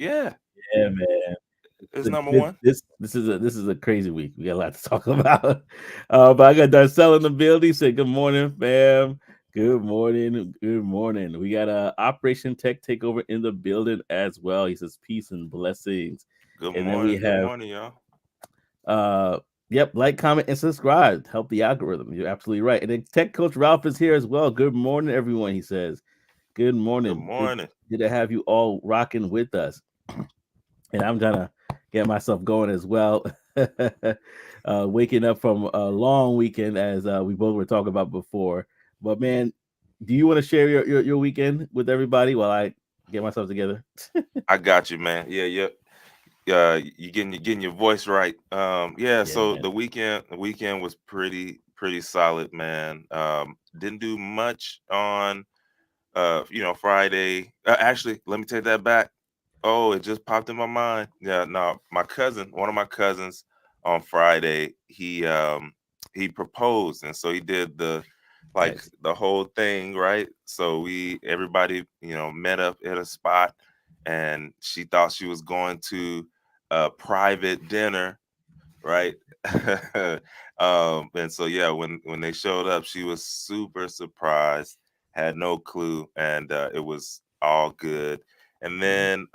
Yeah, Yeah, man. it's number This one. this this is a crazy week. We got a lot to talk about. But I got Darcel in the building. He said, "Good morning, fam. Good morning. Good morning." We got Operation Tech Takeover in the building as well. He says, "Peace and blessings." And then we Good have morning, y'all. uh yep, like, comment, and subscribe. Help the algorithm. You're absolutely right. And then Tech Coach Ralph is here as well. Good morning, everyone. He says, "Good Good morning. morning. Good to have you all rocking with us." And I'm trying to get myself going as well. Waking up from a long weekend, as we both were talking about before. But man, do you want to share your weekend with everybody while I get myself together? I got you, man. Yeah, yeah. You getting your voice right. Yeah. Yeah, So man. the weekend was pretty solid, man. Didn't do much on Friday. Actually, let me take that back. Oh, it just popped in my mind. Yeah, no, one of my cousins, on Friday, he proposed, and so he did Nice. the whole thing, right? So everybody, met up at a spot, and she thought she was going to a private dinner, right? And so yeah, when they showed up, she was super surprised, had no clue, and it was all good. And Yeah. then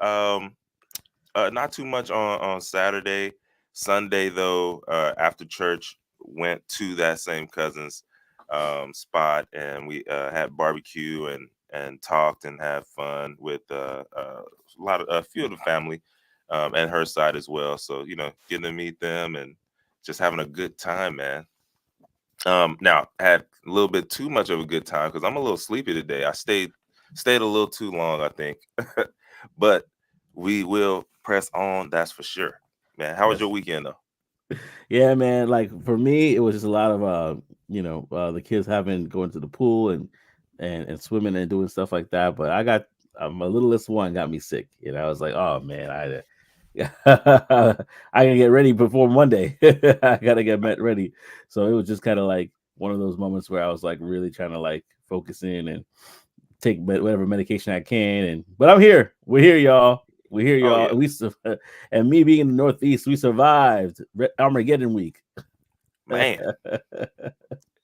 not too much on Saturday. Sunday though, after church, went to that same cousin's spot, and we had barbecue and talked and had fun with a few of the family, and her side as well. So getting to meet them and just having a good time, man. Now I had a little bit too much of a good time because I'm a little sleepy today. I stayed a little too long, I think. But we will press on, that's for sure. Man, how was Yes. your weekend though? Yeah, man. Like for me, it was just a lot of the kids having going to the pool and swimming and doing stuff like that. But I got my littlest one got me sick. I was like, oh man, I gotta get ready before Monday. I gotta get ready. So it was just kind of like one of those moments where I was like really trying to like focus in and take whatever medication I can. But I'm here. We're here, y'all. We're here, Oh y'all. yeah, And and me being in the Northeast, we survived Armageddon week. man.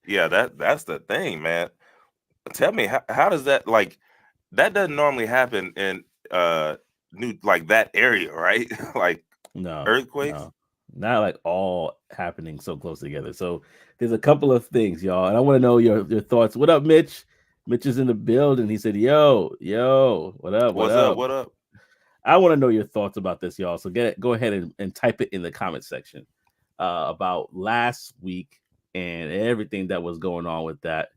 Yeah, that's the thing, man. Tell me, how does that, that doesn't normally happen in new, like, that area, right? Like No, earthquakes. no, not like all happening so close together. So there's a couple of things, y'all, and I want to know your thoughts. What up, Mitch? Mitch is in the building. He said, "Yo, yo, what up? What What's up? up?" What up? I want to know your thoughts about this, y'all. So go ahead and type it in the comment section about last week and everything that was going on with that.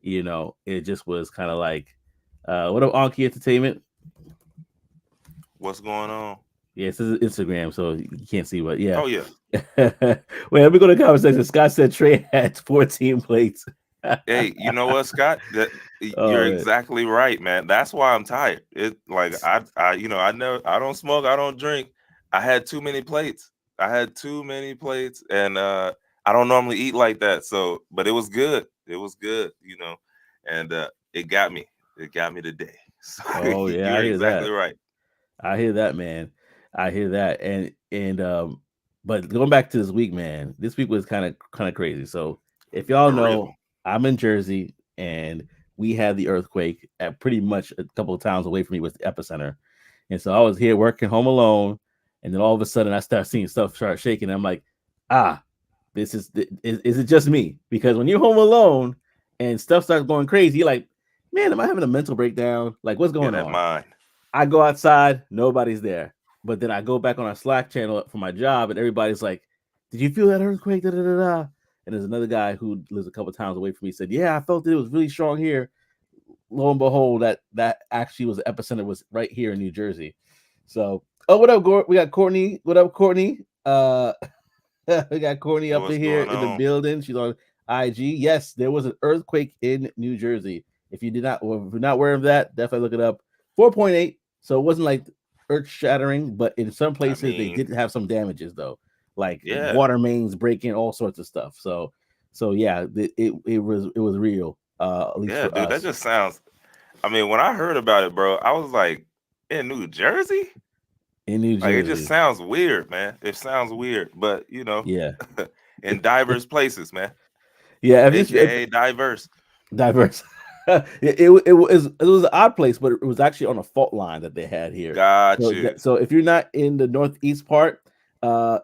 It just was kind of like, what up, Anki Entertainment? What's going on? Yeah, this is Instagram, so you can't see, but yeah. Oh yeah. Wait, let me go to the comment section. Scott said Trey had 14 plates. Hey, you know what, Scott? You're Oh man. exactly right, man. That's why I'm tired. It like I don't smoke, I don't drink. I had too many plates. I had too many plates, and I don't normally eat like that. So, but it was good. It was good, and it got me. It got me today. So Oh yeah, you're I hear exactly that. right. I hear that, man. I hear that. And but going back to this week, man, this week was kind of crazy. So if y'all For real. know, I'm in Jersey and we had the earthquake at pretty much a couple of towns away from me was the epicenter. And so I was here working home alone, and then all of a sudden I start seeing stuff start shaking. I'm like, ah, is it just me? Because when you're home alone and stuff starts going crazy, you're like, man, am I having a mental breakdown? Like, what's Yeah, going that on? mine. I go outside, nobody's there. But then I go back on our Slack channel for my job, and everybody's like, "Did you feel that earthquake?" Da, da, da, da. And there's another guy who lives a couple towns away from me said, "Yeah, I felt it was really strong here." Lo and behold, that actually was the epicenter was right here in New Jersey. So, oh, what up, We got Courtney. What up, Courtney? We got Courtney up What's in here going in the on? building. She's on IG. Yes, there was an earthquake in New Jersey. If you did not, or if you're not aware of that, definitely look it up. 4.8. So it wasn't like earth shattering, but in some I places they mean, did have some damages though, like yeah, water mains breaking, all sorts of stuff. So yeah, it was real. At least yeah, for dude. That us. just sounds. I mean, when I heard about it, bro, I was like, in New Jersey? in New Like it just Jersey. sounds weird, man. It sounds weird, but Yeah, in diverse places, man. yeah. If AKA diverse. diverse. It was an odd place, but it was actually on a fault line that they had here. Got So you. so if you're not in the northeast part, uh,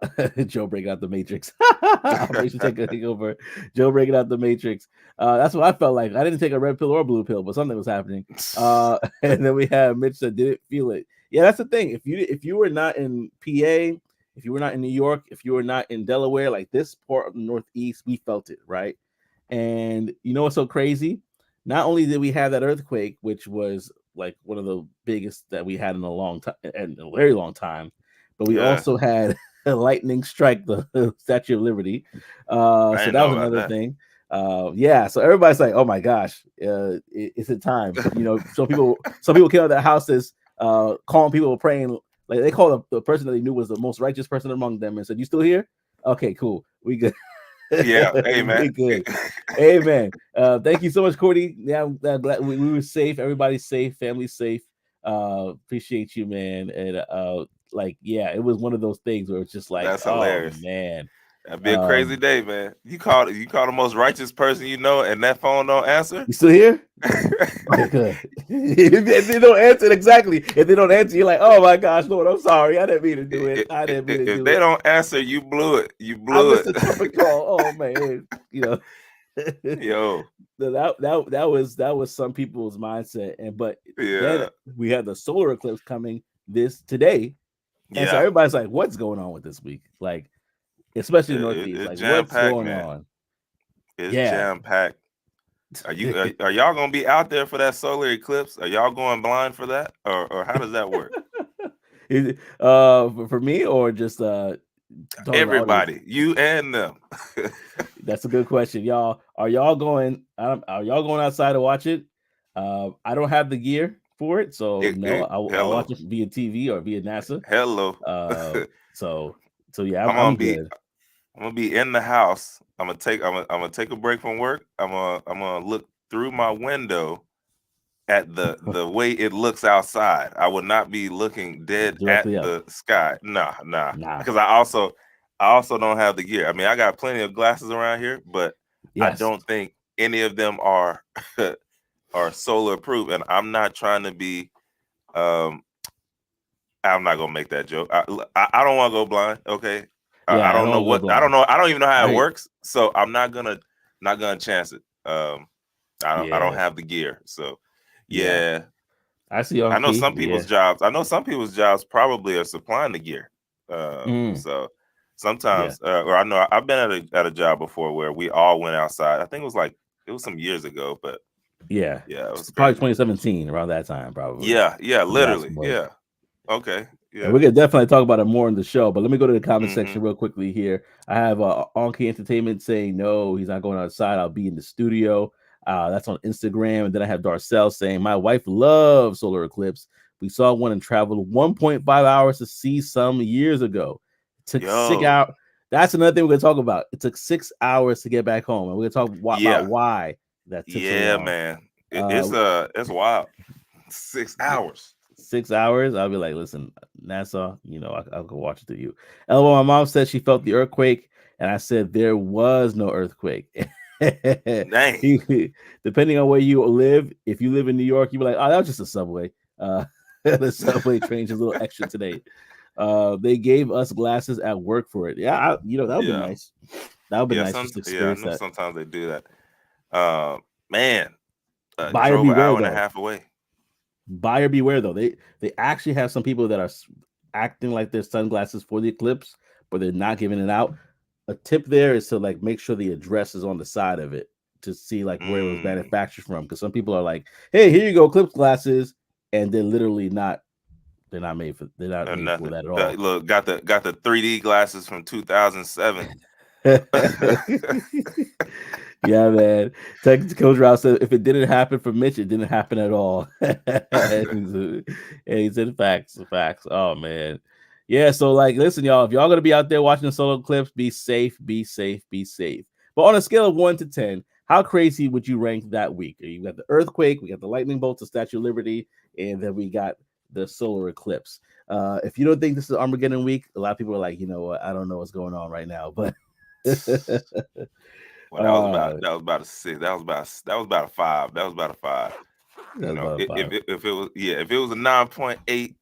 Joe breaking out the Matrix. Operation taking over. Joe breaking out the Matrix. That's what I felt like. I didn't take a red pill or a blue pill, but something was happening. And then we had Mitch that didn't feel it. Yeah, that's the thing. If you were not in PA, if you were not in New York, if you were not in Delaware, like this part of the Northeast, we felt it, right? And you know what's so crazy? Not only did we have that earthquake, which was like one of the biggest that we had in a long time, and a very long time, but we Yeah, also had a lightning strike the Statue of Liberty. I So didn't that know was about another that. thing. Yeah, so everybody's like, "Oh my gosh, it's a time." You know, some people came out of their houses, calling people praying. Like they called the person that they knew was the most righteous person among them and said, "You still here? Okay, cool, we good." Yeah, hey man. We good. Amen. Thank you so much, Courtney. Yeah, I'm glad we were safe. Everybody's safe. Family's safe. Appreciate you, man. And like, yeah, it was one of those things where it's just like, That's oh hilarious. man. That'd be a crazy Um, day, man. You call the most righteous person you know, and that phone don't answer. you still here? Okay, good. If they don't answer it exactly, if they don't answer, you're like, oh my gosh, Lord, I'm sorry. I didn't mean to do it. I didn't mean to If do they it. don't answer, you blew it. You I blew missed it. the trumpet call. Oh man, you know. Yo, That was some people's mindset, and but then yeah, we had the solar eclipse coming this today, and so yeah. everybody's like, "What's going on with this week?" Like, especially the Northeast, It's like, jam what's packed, going man. on? It's Yeah. jam packed. Are y'all gonna be out there for that solar eclipse? Are y'all going blind for that, or how does that work? Is it, for me or just talking to the audience? Everybody, you and them. That's a good question, y'all. Are y'all going? Are y'all going outside to watch it? I don't have the gear for it, so no. I'll watch Hello, it via TV or via NASA. hello. Uh, so yeah, I'm I'm gonna be good. I'm gonna be in the house. I'm gonna take a break from work. I'm gonna look through my window at the way it looks outside. I would not be looking dead at Directly up. the sky. Nah, Nah. because I also don't have the gear. I mean, I got plenty of glasses around here, but I Yes. don't think any of them are are solar proof. And I'm not trying to be. Um, I'm not gonna make that joke. I don't want to go blind. Okay, I Yeah, I don't know don't go what I don't blind. know. I don't even know how I it hear- works. So I'm not gonna chance it. I don't yeah, have the gear. So yeah. yeah, I see on I know key. some people's Yeah. jobs. I know some people's jobs probably are supplying the gear. Mm, So yeah. sometimes, or I know I've been at a job before where we all went outside. I think it was some years ago, but Yeah. yeah, it It's was probably crazy. 2017 around that time, probably. Yeah, The last literally, one was. yeah. Okay, And yeah. we're gonna definitely talk about it more in the show. But let me go to the comment Hmm. section real quickly here. I have Onky Entertainment saying no, he's not going outside. I'll be in the studio. That's on Instagram. And then I have Darcel saying my wife loves solar eclipse. We saw one and traveled 1.5 hours to see some years ago. It took 6 hours. Yo, That's another thing we're gonna talk about. It took 6 hours to get back home, and we're gonna talk about yeah, why that took so yeah, long. man. Uh, It's wild. 6 hours. 6 hours, I'll be like, listen, Nassau, I'll go watch it to you. LOL, my mom said she felt the earthquake, and I said there was no earthquake. Dang. Depending on where you live, if you live in New York, you be like, oh, that was just a subway. The subway train's just a little extra today. They gave us glasses at work for it. Yeah, that would be Yeah, nice. That would be yeah. nice just to I experience know that. sometimes they do that. Man, Buyer drove an beware, hour and a though. half away. Buyer beware, though. They actually have some people that are acting like they're sunglasses for the eclipse, but they're not giving it out. A tip there is to like make sure the address is on the side of it to see like where it was Mm, manufactured from. Because some people are like, "Hey, here you go, eclipse glasses," and they're literally not. They're not made for nothing. that at all. Look, got the 3D glasses from 2007. Yeah, man. Texas Coach Rouse said if it didn't happen for Mitch, it didn't happen at all. And he said facts, facts. Oh man. Yeah, so like listen, y'all, if y'all gonna be out there watching the solo clips, be safe, be safe, be safe. But on a scale of 1 to 10, how crazy would you rank that week? You got the earthquake, we got the lightning bolt, the Statue of Liberty, and then we got the solar eclipse. If you don't think this is Armageddon week, a lot of people are like, you know what, I don't know what's going on right now, but Well, uh, that was about a six. That was about a five. That was about a five. You that's know, about five. if it was, yeah, if it was a 9.8,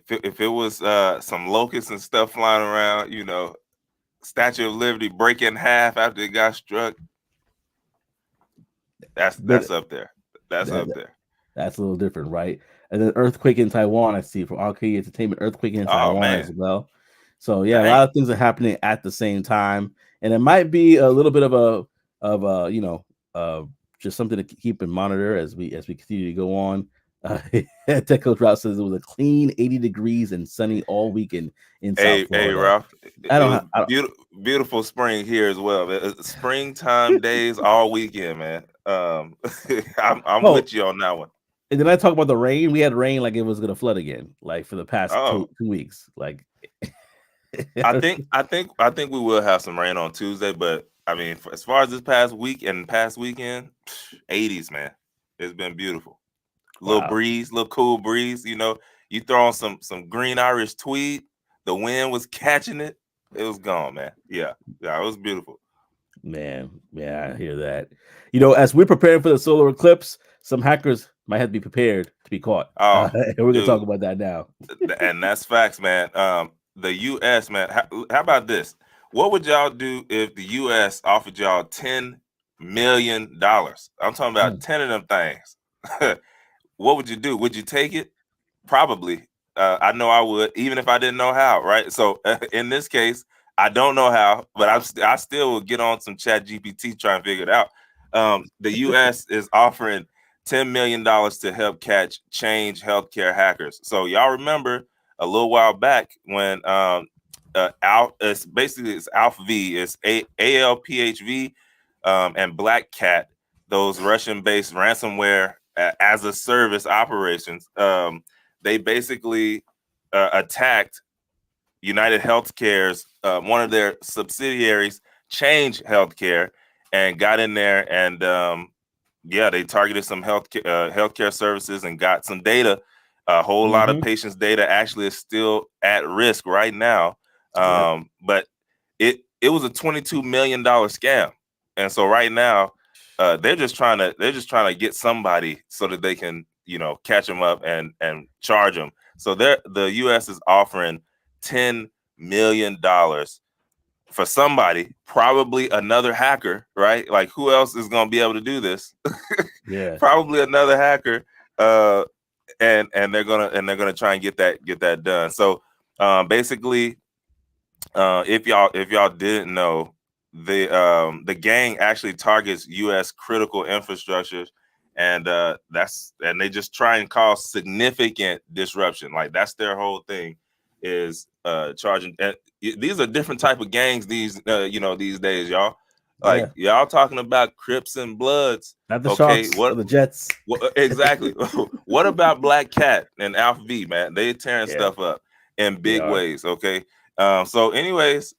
if it was some locusts and stuff flying around, you know, Statue of Liberty break in half after it got struck, But that's up there. That's that, up there. that's a little different, right? And then earthquake in Taiwan, I see from RK Entertainment, earthquake in Oh Taiwan as man, well. So yeah, a lot dang. of things are happening at the same time, and it might be a little bit of a uh, just something to keep and monitor as we continue to go on. Tech Coach Rouse says it was a clean 80 degrees and sunny all weekend in South Hey, Florida. Ralph. I It don't, was I don't beautiful spring here as well. Springtime days all weekend, man. I'm oh, with you on that one. and then I talk about the rain. We had rain like it was gonna flood again, like for the past Oh, 2 weeks. Like I think we will have some rain on Tuesday, but I mean, as far as this past week and past weekend, 80s, man. It's been beautiful. Little wow, breeze, little cool breeze. You know, you throw on some green Irish tweed. The wind was catching it. It was gone, man. Yeah, yeah, it was beautiful. man, yeah, I hear that. You know, as we're preparing for the solar eclipse, some hackers might have to be prepared to be caught. Oh, And we're gonna talk dude, about that now. and that's facts, man. The U.S., man. How about this? What would y'all do if the U.S. offered y'all $10 million? I'm talking about Mm. 10 of them things. What would you do? Would you take it? Probably. I know I would, even if I didn't know how. Right. So in this case, I don't know how, but I still will get on some Chat GPT try and figure it out. The U.S. is offering $10 million to help catch change healthcare hackers. So y'all remember a little while back when it's basically it's ALPHV, it's ALPHV, and BlackCat, those Russian-based ransomware as a service operations. They basically attacked United Healthcare's one of their subsidiaries, Change Healthcare, and got in there and yeah, they targeted some healthcare services and got some data. A whole lot of Mm-hmm. patients' data actually is still at risk right now. Yep. But it was a $22 million scam, and so right now they're just trying to get somebody so that they can catch them up and charge them. So the U.S. is offering $10 million for somebody, probably another hacker, right? Like who else is going to be able to do this? Yeah. Probably another hacker, uh, and they're gonna try and get that done. So basically, if y'all didn't know, the gang actually targets U.S. critical infrastructures, and and they just try and cause significant disruption. Like that's their whole thing is charging. And these are different type of gangs these days, y'all. Like Yeah. y'all talking about Crips and Bloods. Not the Okay, Sharks or the Jets. what exactly? What about BlackCat and ALPHV, man? They tearing Yeah, stuff up in they big are. ways. Okay, so, anyways,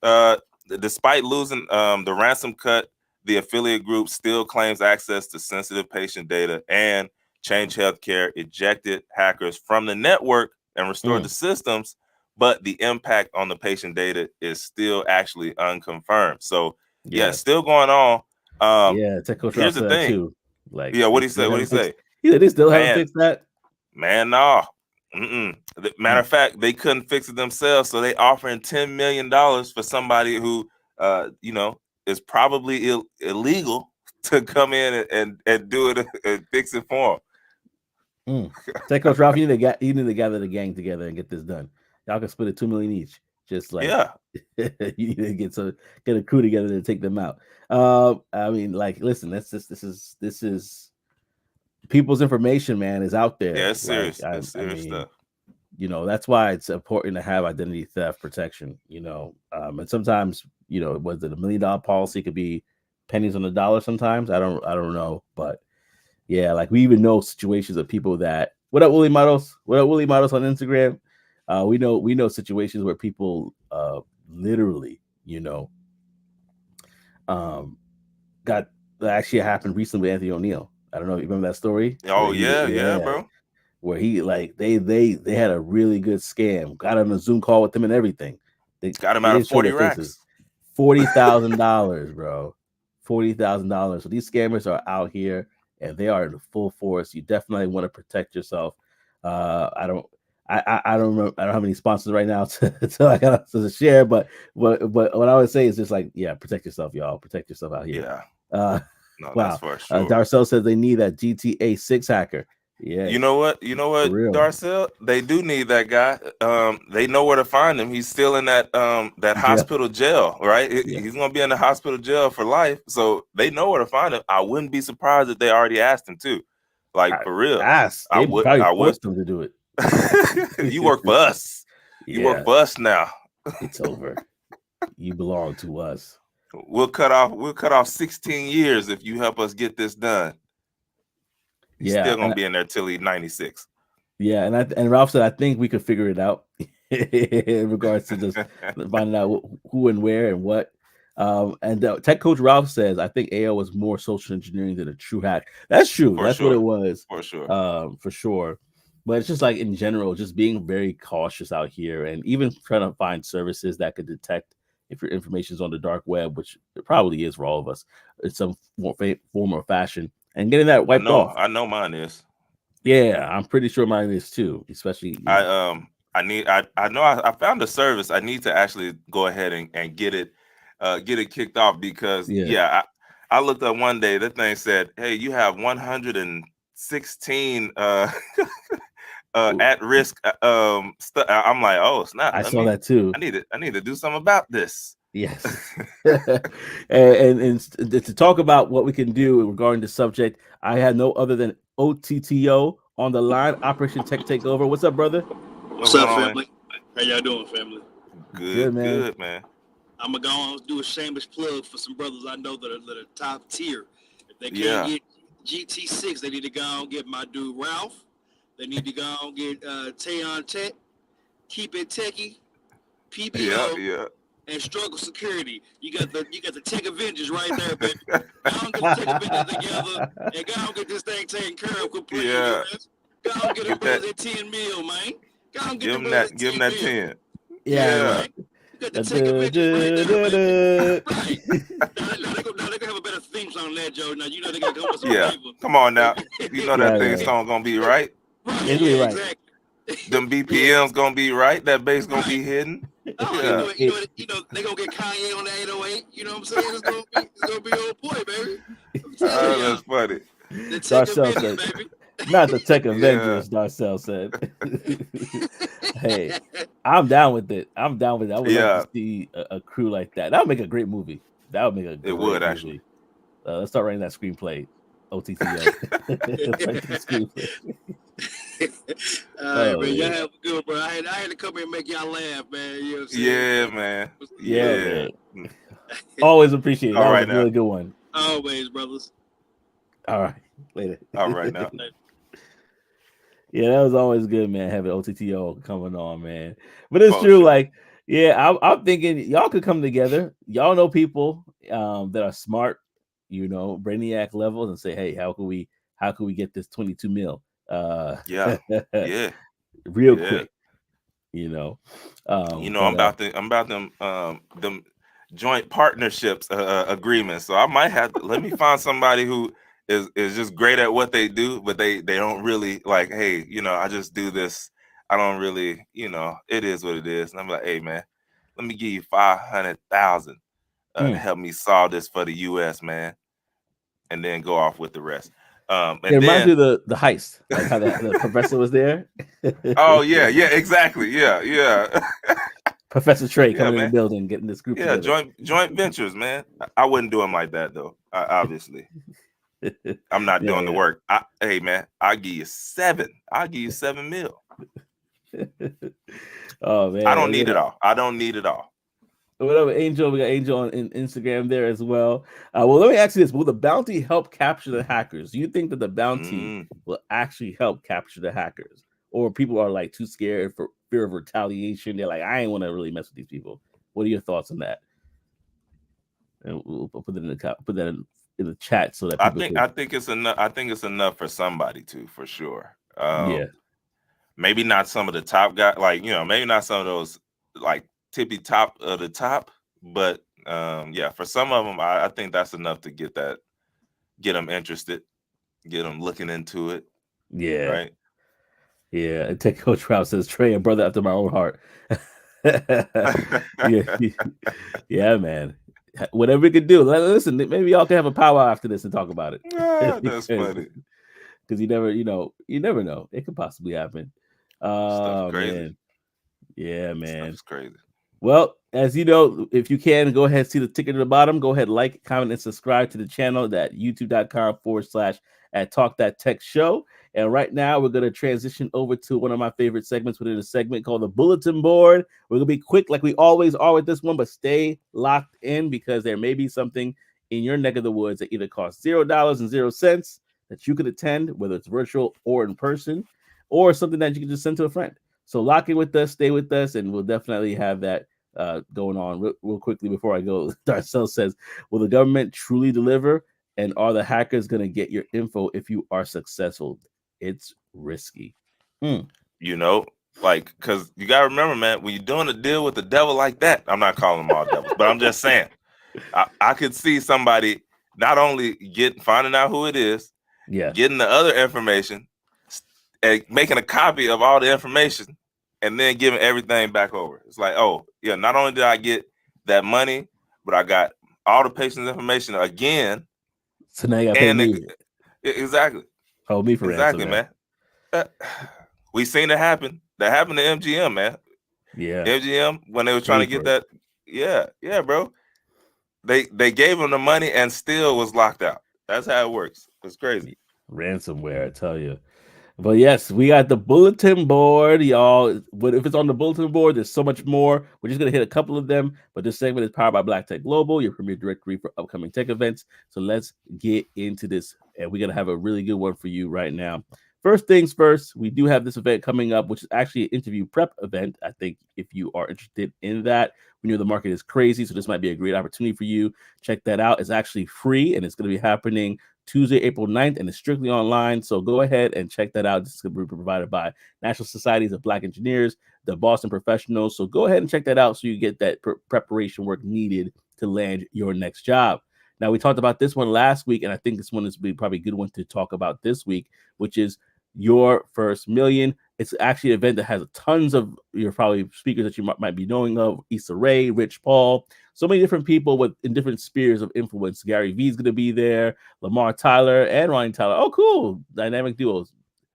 despite losing the ransom cut, the affiliate group still claims access to sensitive patient data, and Change Healthcare ejected hackers from the network and restored Mm. the systems, but the impact on the patient data is still actually unconfirmed. So, yeah, Yeah. it's still going on. Um, Yeah. Tech Coach Ross Here's the said that thing. too. Like Yeah, what they do you say? still What do you haven't fixed. say? He said they still haven't Man, fixed that. Man, no. Mm-mm. Matter Mm. of fact, they couldn't fix it themselves, so they offering $10 million for somebody who, is probably illegal to come in and do it and fix it for Mm. Tech Coach Ralph, you need to gather the gang together and get this done. Y'all can split it 2 million each. Just them. like Yeah, you need to get a crew together to take them out. I mean, like, listen, this is people's information, man, is out yeah, there. it's Like, serious. I, It's I serious mean, stuff. that's why it's important to have identity theft protection. And sometimes, was it $1 million policy could be pennies on the dollar. Sometimes I don't know, but yeah, like we even know situations of people that what up Willie Models? What up Willie Models on Instagram? We know situations where people literally, um got that actually happened recently with Anthony O'Neill. I don't know if you remember that story where Oh yeah, yeah, yeah, bro. where he like they had a really good scam. Got on a Zoom call with them and everything. Got him They out of didn't show 40 their faces. racks. $40,000, bro. $40,000. So these scammers are out here and they are in full force. You definitely want to protect yourself. I don't. I don't remember. I don't have any sponsors right now I got to share. But what I would say is just like, yeah, protect yourself, y'all. Protect yourself out here. Yeah. Uh, No, that's wow. for sure. Darcel says they need that GTA 6 hacker. Yeah, You know what? for real. Darcel? They do need that guy. They know where to find him. He's still in that Yeah. hospital jail, right? Yeah. He's gonna be in the hospital jail for life. So they know where to find him. I wouldn't be surprised if they already asked him too. Like for real. They probably I would. forced them to do it. You work for us. You work Yeah, for us now. it's over. You belong to us. We'll cut off 16 years if you help us get this done. He's still gonna be in there till he's 96. Yeah, and Ralph said I think we could figure it out in regards to just finding out who and where and what. And Tech Coach Ralph says I think AO was more social engineering than a true hack. That's true. That's what it was. For sure. For sure. But it's just like in general, just being very cautious out here, and even trying to find services that could detect if your information is on the dark web, which it probably is for all of us, in some form or fashion, and getting that wiped off. I know mine is. Yeah, I'm pretty sure mine is too. Especially, I know I found a service. I need to actually go ahead and get it kicked off because I looked up one day. The thing said, "Hey, you have 116 at risk stuff." I'm like, "Oh, snap!" I saw that too. I need to do something about this. Yes. and to talk about what we can do regarding the subject, I had no other than OTTO on the line. Operation Tech Takeover. What's up, brother? What's up, family? How y'all doing, family? Good, man. I'm gonna go on and do a shameless plug for some brothers I know that are top tier. If they can't get GT6, they need to go on and get my dude Ralph. They need to go on and get Tayon Tech, Keep It Techie, PBO, and Struggle Security. You got the Tech Avengers right there, baby. Go on get the Tech Avengers together and go on get this thing taken care of completely. Go on get them brothers at 10 mil, man. Go on get them brothers at 10 give them that 10. Yeah. Right. You got the Tech Avengers right there, baby. Right. Now they're gonna have a better theme song than that, Joe. Now you know they're gonna come with some flavor. Come on now. You know that theme song gonna be right. Right. Yeah, exactly. Them BPMs gonna be right. That bass gonna be hidden. Oh, you know, they gonna get Kanye on the 808. You know what I'm saying? It's gonna be on point, baby. That's funny. The Tech Avengers, baby. Not the Tech Avengers, Darcel said. Hey, I'm down with it. I would like to see a crew like that. That would make a great movie. That would make a great movie. Actually. Let's start writing that screenplay. OTTO. All right, man. Y'all have a good, bro. I had to come here and make y'all laugh, man. You know what I'm saying? Yeah, man. Yeah. Man. Always appreciate it. That was a really good one. Always, brothers. All right. Later. All right now. Yeah, that was always good, man. Having OTTO coming on, man. But it's true, like, I'm thinking y'all could come together. Y'all know people that are smart, you know, brainiac levels, and say, hey, how can we get this 22 mil? Real quick, you know. I'm about them joint partnerships agreements. So I might have to let me find somebody who is just great at what they do, but they don't really like, hey, you know, I just do this. I don't really, you know, it is what it is. And I'm like, hey man, let me give you 500,000 to help me solve this for the US, man. And then go off with the rest. And it reminds me of the heist, like how the professor was there. Oh yeah, exactly. Yeah. Professor Trey coming in the building, getting this group together. joint ventures, man. I wouldn't do them like that though. Obviously, I'm not doing the work. Hey man, I'll give you 7. I'll give you 7 mil. Oh man, I don't need it all. I don't need it all. Whatever, Angel, we got Angel on Instagram there as well. Well, let me ask you this: will the bounty help capture the hackers? Do you think that the bounty will actually help capture the hackers, or people are like too scared for fear of retaliation? They're like, I ain't want to really mess with these people. What are your thoughts on that? And we'll put it in the chat so that people I think it's enough. I think it's enough for somebody to, for sure. maybe not some of the top guys, like, maybe not some of those like tippy top of the top, but yeah, for some of them, I think that's enough to get them interested, get them looking into it. Yeah. Right. Yeah. And Tech Coach Ralph says, Trey, a brother after my own heart. Yeah. Yeah, man. Whatever we could do. Listen, maybe y'all can have a powwow after this and talk about it. That's funny. Because you never know. It could possibly happen. Stuff Oh, crazy. man. Yeah, Stuff man. is crazy. Well, as you know, if you can, go ahead, see the ticker at the bottom. Go ahead, like, comment, and subscribe to the channel at youtube.com/@talk.tech show. And right now, we're going to transition over to one of my favorite segments within a segment called the Bulletin Board. We're going to be quick like we always are with this one, but stay locked in because there may be something in your neck of the woods that either costs $0 that you could attend, whether it's virtual or in person, or something that you can just send to a friend. So lock in with us, stay with us, and we'll definitely have that going on real quickly before I go. Darcel says, will the government truly deliver? And are the hackers going to get your info if you are successful? It's risky. Like, because you got to remember, man, when you're doing a deal with the devil like that, I'm not calling them all devils, but I'm just saying, I could see somebody not only finding out who it is, getting the other information, and making a copy of all the information, and then giving everything back over. It's like, oh, yeah, not only did I get that money, but I got all the patient's information again. So now you got to pay me. Exactly. Oh, me for exactly, ransom, man. We seen it happen. That happened to MGM, man. Yeah. MGM, when they were trying to get that. Yeah, bro. They gave him the money and still was locked out. That's how it works. It's crazy. Ransomware, I tell you. But yes, we got the bulletin board, y'all. But if it's on the bulletin board, there's so much more. We're just going to hit a couple of them. But this segment is powered by BlackCat Global, your premier directory for upcoming tech events. So let's get into this. And we're going to have a really good one for you right now. First things first, we do have this event coming up, which is actually an interview prep event. I think if you are interested in that, we know the market is crazy. So this might be a great opportunity for you. Check that out. It's actually free and it's going to be happening Tuesday, April 9th, and it's strictly online. So go ahead and check that out. This is going to be provided by National Societies of Black Engineers, the Boston Professionals. So go ahead and check that out so you get that preparation work needed to land your next job. Now, we talked about this one last week, and I think this one is probably a good one to talk about this week, which is Your First Million. It's actually an event that has tons of your probably speakers that you might be knowing of. Issa Rae, Rich Paul, so many different people in different spheres of influence. Gary Vee is going to be there, Lamar Tyler and Ryan Tyler. Oh, cool. Dynamic duos.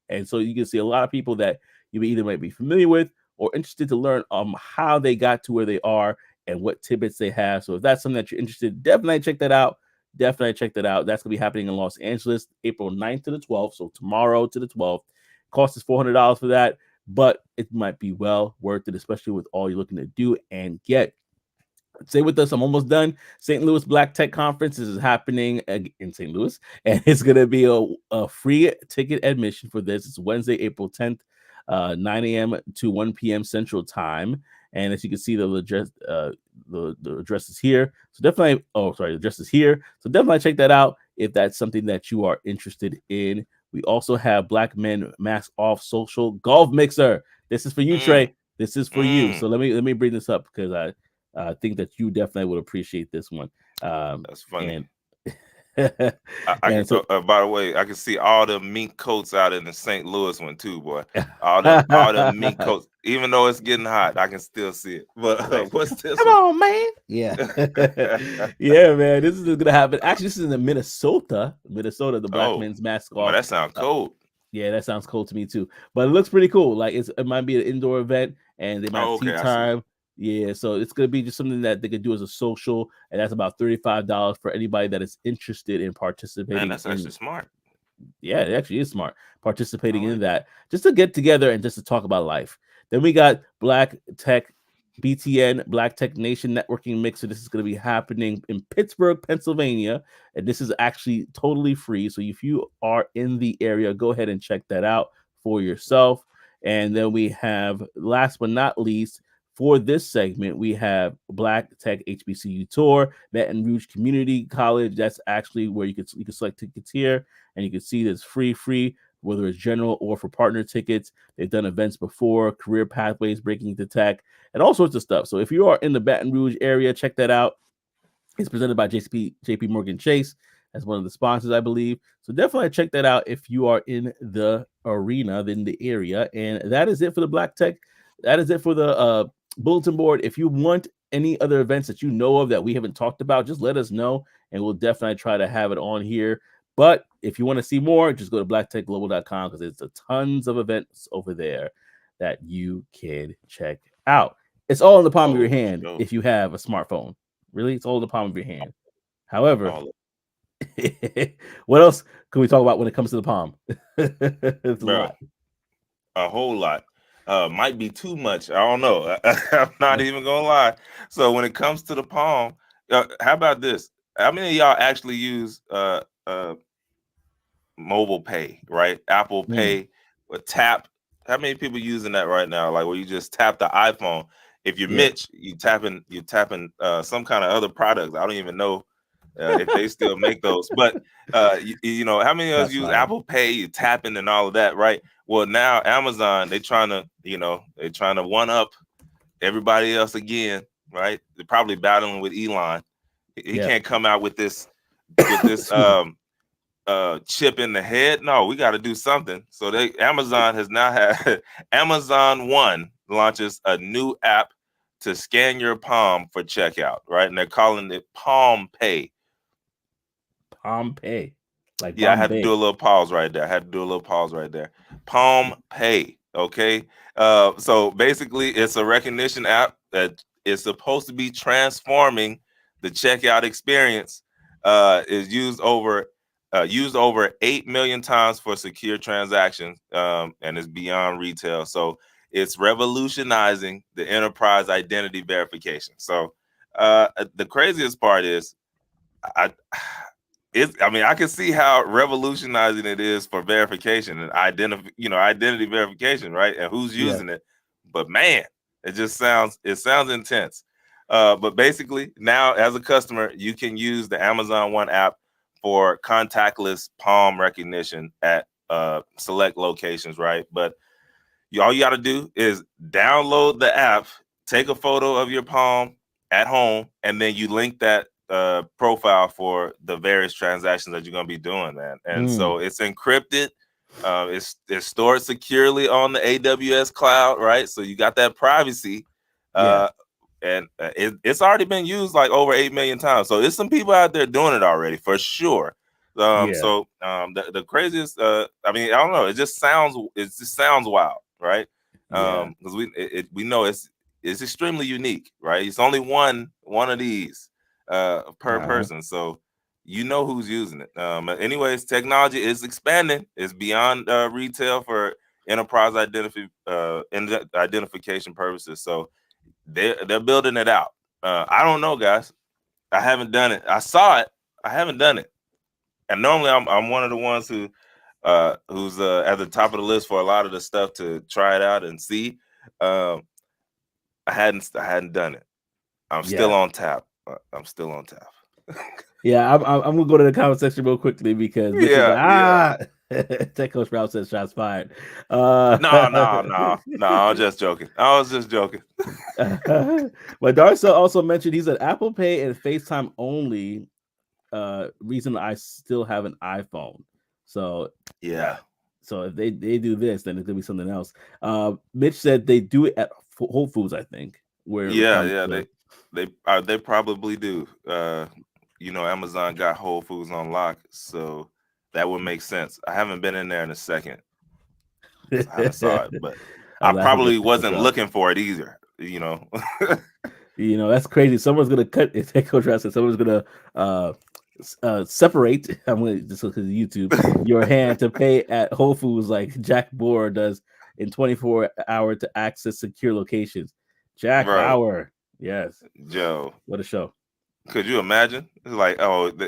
And so you can see a lot of people that you either might be familiar with or interested to learn how they got to where they are and what tidbits they have. So if that's something that you're interested in, definitely check that out. That's going to be happening in Los Angeles, April 9th to the 12th. So tomorrow to the 12th. Cost is $400 for that, but it might be well worth it, especially with all you're looking to do and get. Stay with us. I'm almost done. St. Louis Black Tech Conference is happening in St. Louis, and it's going to be a free ticket admission for this. It's Wednesday, April 10th, 9 a.m. to 1 p.m. Central Time. And as you can see, the address is here. So definitely, the address is here. So definitely check that out if that's something that you are interested in. We also have Black Men Mask Off Social Golf Mixer. This is for you, Trey. This is for you. So let me bring this up because I think that you definitely would appreciate this one. That's funny. And, by the way, I can see all the mink coats out in the St. Louis one too, boy. All the mink coats. Even though it's getting hot, I can still see it. But what's this? Come on, man. Yeah. Yeah, man. This is gonna happen. Actually, this is in Minnesota. The Black Men's Mask Off. That sounds cold. Yeah, that sounds cool to me too. But it looks pretty cool. Like it might be an indoor event, and they might have tea time. Yeah, so it's gonna be just something that they could do as a social, and that's about $35 for anybody that is interested in participating. Man, that's actually smart. Yeah, it actually is smart participating in that, just to get together and just to talk about life. Then we got Black Tech BTN, Black Tech Nation Networking Mixer. This is going to be happening in Pittsburgh, Pennsylvania, and this is actually totally free. So if you are in the area, go ahead and check that out for yourself. And then we have, last but not least, for this segment, we have Black Tech HBCU Tour, Baton Rouge Community College. That's actually where you can select tickets here, and you can see this free whether it's general or for partner tickets. They've done events before, career pathways, breaking into tech, and all sorts of stuff. So if you are in the Baton Rouge area, check that out. It's presented by JP Morgan Chase as one of the sponsors, I believe. So definitely check that out if you are in the arena, in the area. And that is it for the Black Tech. That is it for the bulletin board. If you want any other events that you know of that we haven't talked about, just let us know, and we'll definitely try to have it on here. But if you want to see more, just go to blacktechglobal.com because there's tons of events over there that you can check out. It's all in the palm of your hand if you have a smartphone. Really, it's all in the palm of your hand. However, what else can we talk about when it comes to the palm? It's a lot. A whole lot. Might be too much. I don't know. I'm not even gonna lie. So when it comes to the palm, how about this? How many of y'all actually use mobile pay, right? Apple Pay, or tap. How many people using that right now? Like where you just tap the iPhone. If you're Mitch, you tapping some kind of other product. I don't even know if they still make those. But you know, how many of us use Apple Pay? You tapping and all of that, right? Well, now Amazon, they trying to one up everybody else again, right? They're probably battling with Elon. He can't come out with this chip in the head. No, we got to do something. So Amazon has now had Amazon One launches a new app to scan your palm for checkout, right? And they're calling it Palm Pay. Palm Pay. Like I had to do a little pause right there. Palm Pay. Okay. So basically it's a recognition app that is supposed to be transforming the checkout experience. Is used over 8 million times for secure transactions, and is beyond retail. So it's revolutionizing the enterprise identity verification. So the craziest part is I can see how revolutionizing it is for verification and identity verification, right? And who's using it. But man, it sounds intense. But basically now as a customer, you can use the Amazon One app for contactless palm recognition at select locations, right? But all you got to do is download the app, take a photo of your palm at home, and then you link that profile for the various transactions that you're going to be doing, man. And so it's encrypted. It's stored securely on the AWS cloud, right? So you got that privacy. And it's already been used like over 8 million times. So there's some people out there doing it already for sure. So the craziest, I don't know. It just sounds wild, right? Because we know it's extremely unique, right? It's only one of these per person. So you know who's using it. Anyways, technology is expanding. It's beyond retail for enterprise identification purposes. So they're building it out. I don't know, guys. I haven't done it. I saw it. I haven't done it. And normally I'm one of the ones who's at the top of the list for a lot of the stuff to try it out and see. I hadn't done it. I'm still on tap. I'm still on tap. I'm gonna go to the comment section real quickly because Mitch is like, Tech Coach Ralph says shots fired. No, I'm just joking. I was just joking. But Darcel also mentioned he's at Apple Pay and FaceTime only. Reason I still have an iPhone. So so if they do this, then it's gonna be something else. Mitch said they do it at Whole Foods, I think. They probably do. Amazon got Whole Foods on lock, so that would make sense. I haven't been in there in a second. I haven't saw it, but I probably wasn't looking for it either. That's crazy. Someone's gonna cut it. Coach Ross said someone's gonna separate. I'm gonna just look at YouTube your hand to pay at Whole Foods like Jack Boer does in 24-hour to access secure locations. Jack Bauer, yes, Joe, what a show. Could you imagine? It's like,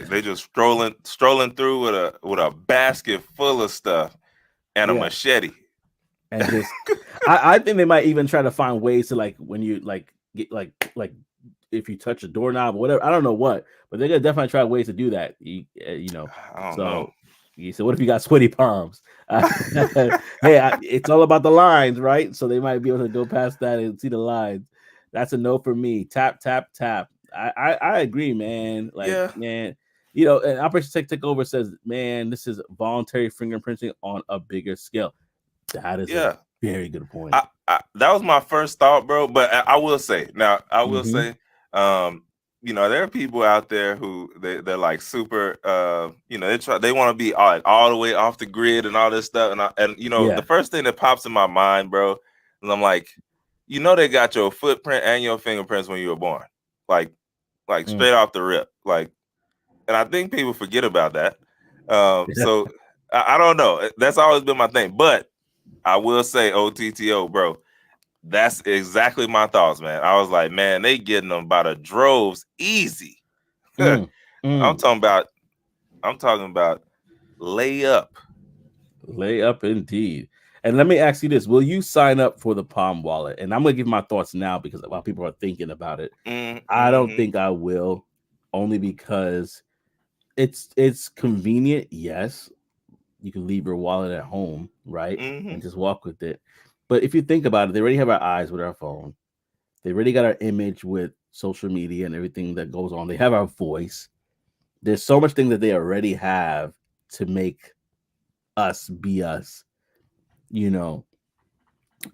they just strolling through with a basket full of stuff and a machete. And just, I think they might even try to find ways to like when you get like if you touch a doorknob or whatever. I don't know what, but they're gonna definitely try ways to do that. I don't know. He said, "What if you got sweaty palms?" Hey, it's all about the lines, right? So they might be able to go past that and see the lines. That's a no for me. Tap, tap, tap. I agree, man. Like, Yeah, man, you know, and Operation Tech Takeover says, man, this is voluntary fingerprinting on a bigger scale. That is a yeah. very good point. That was my first thought, bro. But I will say now, Mm-hmm. um, there are people out there who they're like super, they want to be all the way off the grid and all this stuff. And the Yeah. first thing that pops in my mind, bro, is I'm like, they got your footprint and your fingerprints when you were born, like Mm. straight off the rip, like. And I think people forget about that. Yeah. So I don't know. That's always been my thing, but I will say, OTTO, bro. That's exactly my thoughts, man. I was like, man, they getting them by the droves easy. Mm. I'm Mm. talking about, I'm talking about layup. Lay up indeed. And let me ask you this: will you sign up for the Palm Wallet? And I'm gonna give my thoughts now because while people are thinking about it, I don't Mm-hmm. think I will, only because it's convenient. Yes, you can leave your wallet at home, right, Mm-hmm. and just walk with it. But if you think about it, they already have our eyes with our phone. They already got our image with social media and everything that goes on. They have our voice. There's so much thing that they already have to make us be us. You know,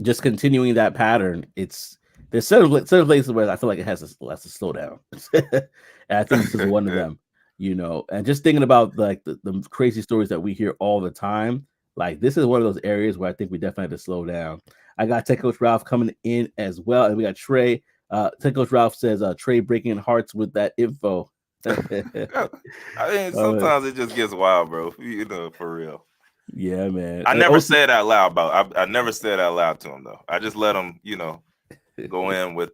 just continuing that pattern. There's certain places where I feel like it has to slow down, and I think this is one of them. You know, and just thinking about like the crazy stories that we hear all the time, like this is one of those areas where I think we definitely have to slow down. I got Tech Coach Ralph coming in as well, and we got Trey. Tech Coach Ralph says Trey breaking hearts with that info. I mean, uh, sometimes it just gets wild, bro. For real. yeah, man. I And never OT, said out loud about. I never said out loud to him though. I just let him, go in with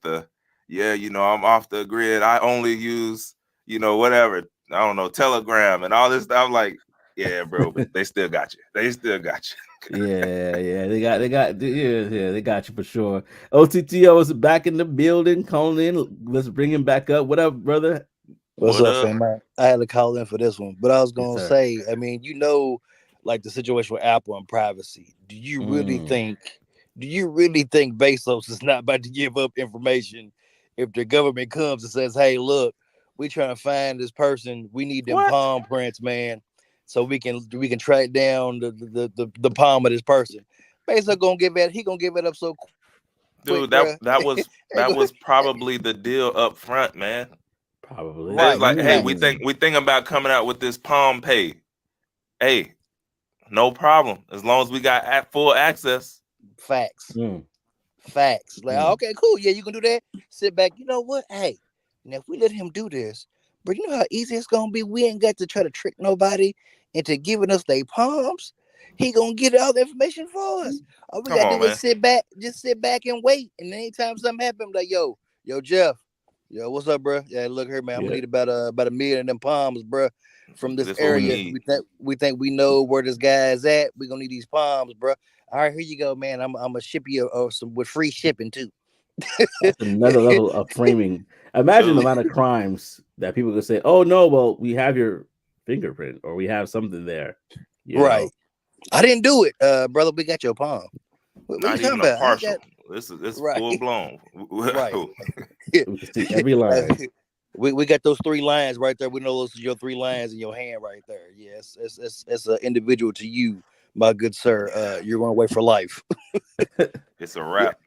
yeah, I'm off the grid. I only use, whatever. I don't know, Telegram and all this stuff. I'm like, yeah, bro, but they still got you. They still got you. yeah, they got you for sure. OTTO is back in the building. Calling in. Let's bring him back up. What up, brother? What's What up, up? fam? I had to call in for this one, but I was Yes, gonna sir. say, I mean, like the situation with Apple and privacy. Mm. Do you really think Bezos is not about to give up information if the government comes and says, "Hey, look, we trying to find this person. We need them What? palm prints, man, so we can track down the palm of this person." Bezos gonna give it. He gonna give it up so quick, Dude, that bruh. that was that was probably the deal up front, man. Probably. It's Right. like, hey, we Facts. think Mm. we thinking about coming out with this Palm Pay. Hey, no problem. As long as we got full access. Facts. Mm. Facts. Like, Mm. okay, cool. Yeah, you can do that. Sit back. You know what? Hey, now if we let him do this, but you know how easy it's gonna be. We ain't got to try to trick nobody into giving us their palms. He gonna get all the information for us. All we Come gotta on, do is man. sit back and wait. And anytime something happens, like, yo, Jeff, yo, what's up, bro? Yeah, look here, man. I'm gonna Yeah. need about a million of them palms, bro, from this This what we area. need. We think we know where this guy is at. We gonna need these palms, bro. All right, here you go, man. I'm gonna ship you some with free shipping too. That's another level of framing. Imagine the Dude. amount of crimes that people could say, "Oh no, well we have your fingerprint or we have something there." You know. Right. I didn't do it, brother. We got your palm. What you Not talking even a about? I ain't got partial. This is right, full blown. right. We can see every line. We got those three lines right there. We know those are your three lines in your hand right there. Yes, it's an individual to you, my good sir. You're going away for life. It's a Yeah, wrap.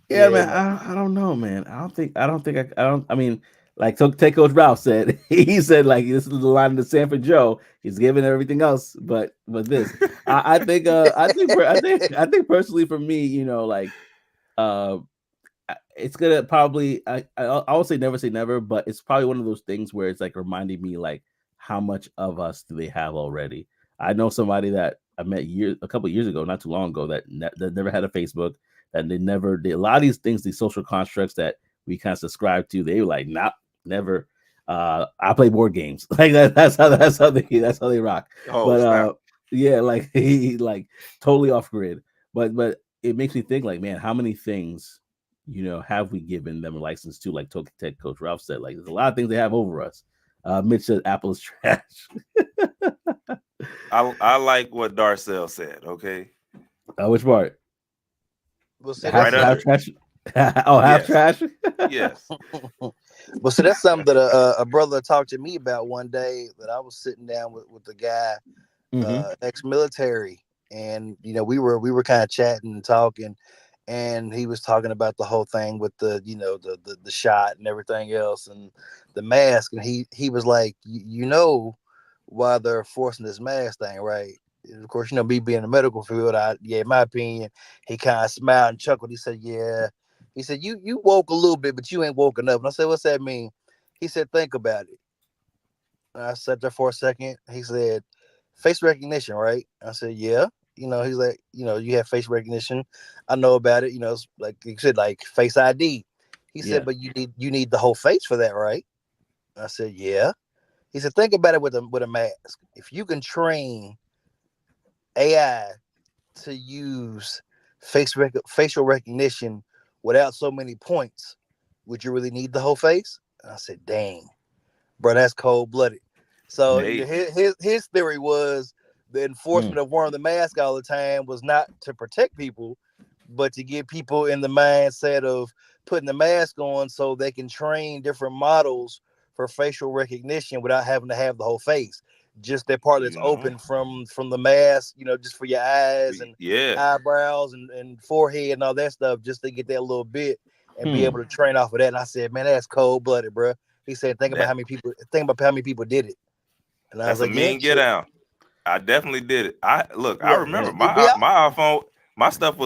Yeah, yeah, man. man. I don't know, man. I don't think I don't. I mean, like so Take Coach Ralph said, he said like this is the line to Sanford Joe. He's giving everything else, but this. I think personally for me, you know, like uh it's gonna probably I would say never, but it's probably one of those things where it's like reminding me like how much of us do they have already. I know somebody that I met a couple years ago, not too long ago, that never had a Facebook, that they never did a lot of these things, these social constructs that we kind of subscribe to. They were like, not never. I play board games like that. That's how they rock. Oh, But snap. yeah, like he like totally off grid. But it makes me think like, man, how many things have we given them a license to? Like Tech Coach Ralph said, like there's a lot of things they have over us. Mitch said Apple is trash. I like what Darcel said. Okay, Which part? Well, see, right that's under Half it. trash. Oh, half Yes, trash. yes. well, see, that's something that a brother talked to me about one day. That I was sitting down with the guy, Mm-hmm. ex-military, and we were kind of chatting and talking, and he was talking about the whole thing with the the shot and everything else and the mask, and he was like, you know why they're forcing this mask thing, right? And of course, me being in the medical field, in my opinion, he kind of smiled and chuckled. He said, yeah. He said, you woke a little bit, but you ain't woken up. And I said, what's that mean? He said, think about it. And I sat there for a second. He said, face recognition, right? I said, yeah. He's like, you have face recognition. I know about it. It's like you said, like Face ID. He Yeah. said, but you need the whole face for that, right? I said, yeah. He said, think about it with a mask. If you can train AI to use facial recognition without so many points, would you really need the whole face? And I said, dang, bro, that's cold blooded. So Hey, his theory was the enforcement of wearing the mask all the time was not to protect people, but to get people in the mindset of putting the mask on so they can train different models for facial recognition without having to have the whole face. Just that part that's you know, open from the mask, just for your eyes and yeah. eyebrows and forehead and all that stuff, just to get that little bit and be Hmm. able to train off of that. And I said, man, that's cold blooded, bro. He said, That think about how many people did it. And I was that's a like, yeah, mean get shit. out. I definitely did it. I Right. remember We all, my iPhone, my stuff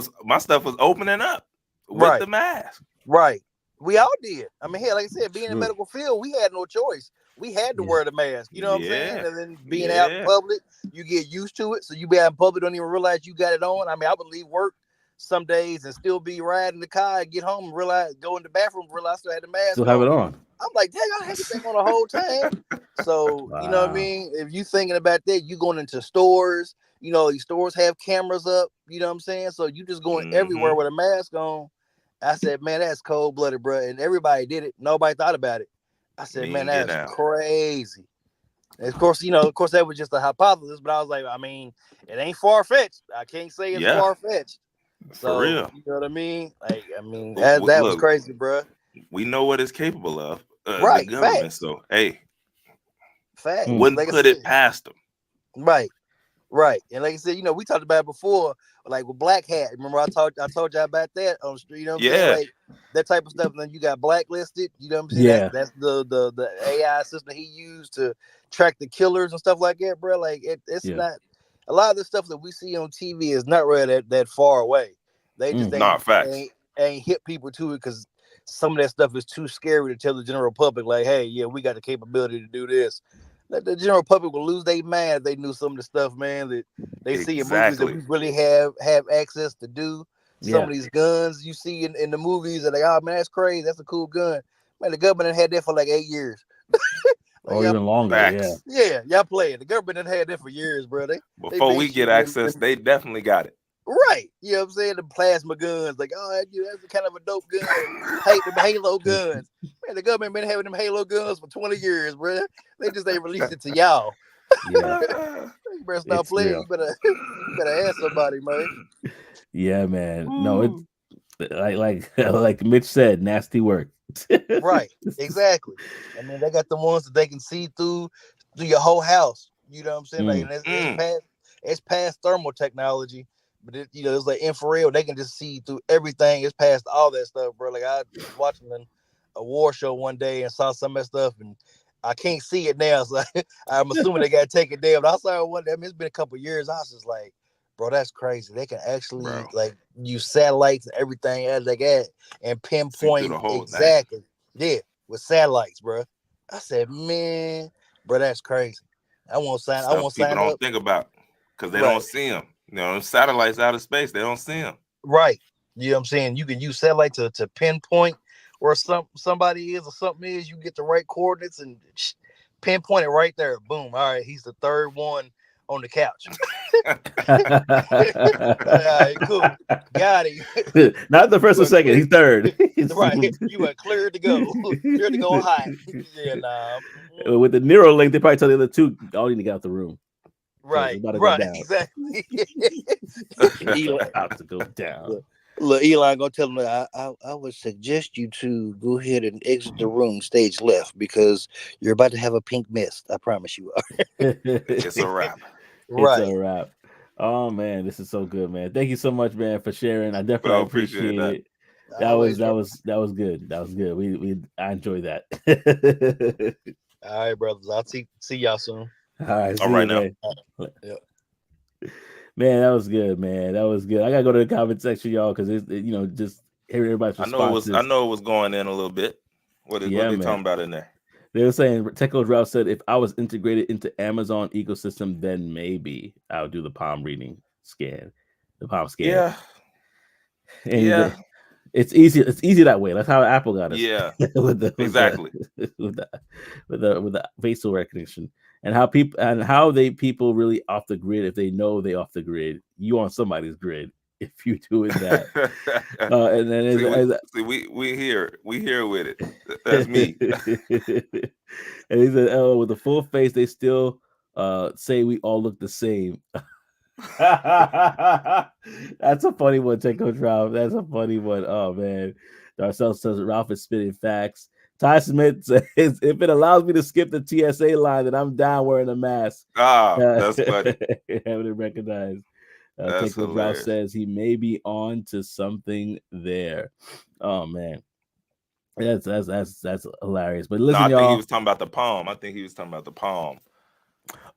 was opening up with right. the mask. Right. We all did. I mean, hell, like I said, being in the True. medical field, we had no choice. We had to Yeah. wear the mask. You know what I'm saying? Yeah, And then being out in yeah. public, you get used to it. So you be out in public, don't even realize you got it on. I mean, I would leave work some days and still be riding the car and get home and realize, go in the bathroom, realize I still had the Still mask have on. it on. I'm like, dang, I had this thing on the whole time. So, you know what I Wow. mean? If you thinking about that, you going into stores, these stores have cameras up, you know what I'm saying? So you just going Hmm. everywhere with a mask on. I said, man, that's cold blooded, bro. And everybody did it. Nobody thought about it. I said, man, Mean get that's out. crazy. And of course, that was just a hypothesis, but I was like, I mean, it ain't far fetched. I can't say it's Yeah, far fetched. for So, real. you know what I mean? Like, I mean, that was Look, crazy, bro. we know what it's capable of. The Right. government. Facts. So hey, Hmm. Facts. wouldn't Like I put it said, past them. right. Right. And like I said, we talked about it before, like with BlackCat. Remember I told you about that on the street, you know what I'm saying? Yeah, Like that type of stuff. And then you got blacklisted, you know what I'm saying? That's Yeah. that's the AI system he used to track the killers and stuff like that, bro. Like it's Yeah. not a lot of the stuff that we see on TV is not really that far away. They just not facts. ain't hit people to it because some of that stuff is too scary to tell the general public, like, hey, yeah, we got the capability to do this. The general public will lose their mind if they knew some of the stuff, man, that they see in movies that Exactly. we really have access to do. Some Yeah. of these guns you see in the movies are like, oh man, that's crazy. That's a cool gun. Man, the government had that for like 8 years. Like Or even longer. Yeah. Facts. y'all play it. The government done had that for years, bro. They Before made we shit get access, they definitely got it. right. You know what I'm saying? The plasma guns, like, oh, that's kind of a dope gun. Hate the Halo guns. Man, the government been having them Halo guns for 20 years, bro. They just ain't released it to y'all. Yeah. You better stop It's playing. real. You better ask somebody, man. Yeah, man. No, it's Ooh, like Mitch said, nasty work. Right. Exactly. I mean, they got the ones that they can see through your whole house. You know what I'm saying? Like, Mm. and it's past thermal technology, but it's like infrared. They can just see through everything. It's past all that stuff, bro. Like I was watching a war show one day and saw some of that stuff, and I can't see it now. So I'm assuming they got to take it down. But I saw it one day. I mean, it's been a couple of years. I was just like, bro, that's crazy. They can actually bro. like use satellites and everything as they got and See through pinpoint the whole thing. exactly. Yeah, with satellites, bro. I said, man, bro, that's crazy. I won't sign. I Stuff won't people sign don't up. think about because they don't Right, see them. Them satellites out of space, they don't see them. right. You know what I'm saying? You can use satellite to pinpoint where somebody is or something is. You get the right coordinates and pinpoint it right there. Boom. All right, he's the third one on the couch. All right, cool. Got it. Not the first You or are second. clear. He's third. Right. You are cleared to go. Cleared to go hot. Yeah, nah. With the Nero link, they probably tell the other two, y'all need to get out the room. because it's Right, about to go right, down. exactly. It's Elon, about to go down. look, Elon gonna tell him that I would suggest you to go ahead and exit the room stage left because you're about to have a pink mist. I promise you are. It's a wrap. It's a Right. wrap. Oh man, this is so good, man. Thank you so much, man, for sharing. I definitely Well, appreciate appreciate that. it. Always. That was good. That was good. We I enjoyed that. All right, brothers. I'll see y'all soon. All right, All see you, right now. man. Yeah. Man, that was good, man. That was good. I gotta go to the comment section, y'all, because it's just hearing everybody's I responses. know it was going in a little bit. What Yeah, they man. talking about in there? They were saying Techo's Ralph said if I was integrated into Amazon ecosystem, then maybe I would do the palm reading scan, the palm scan. Yeah. And it's easy. It's easy that way. That's how Apple got us. Yeah. Exactly. with the facial recognition, and how people really off the grid. If they know they off the grid, you on somebody's grid. If you doing that, and then we here with it. That's me. And he said, "Oh, with the full face, they still say we all look the same." That's a funny one, check Coach Ralph. That's a funny one. Oh man. Darcel says Ralph is spitting facts. Ty Smith says if it allows me to skip the TSA line, then I'm down wearing a mask. That's funny. Having it recognized. That's Take what Ralph hilarious. says he may be on to something there. Oh man. That's hilarious. But listen, No, I y'all. think he was talking about the palm. I think he was talking about the palm.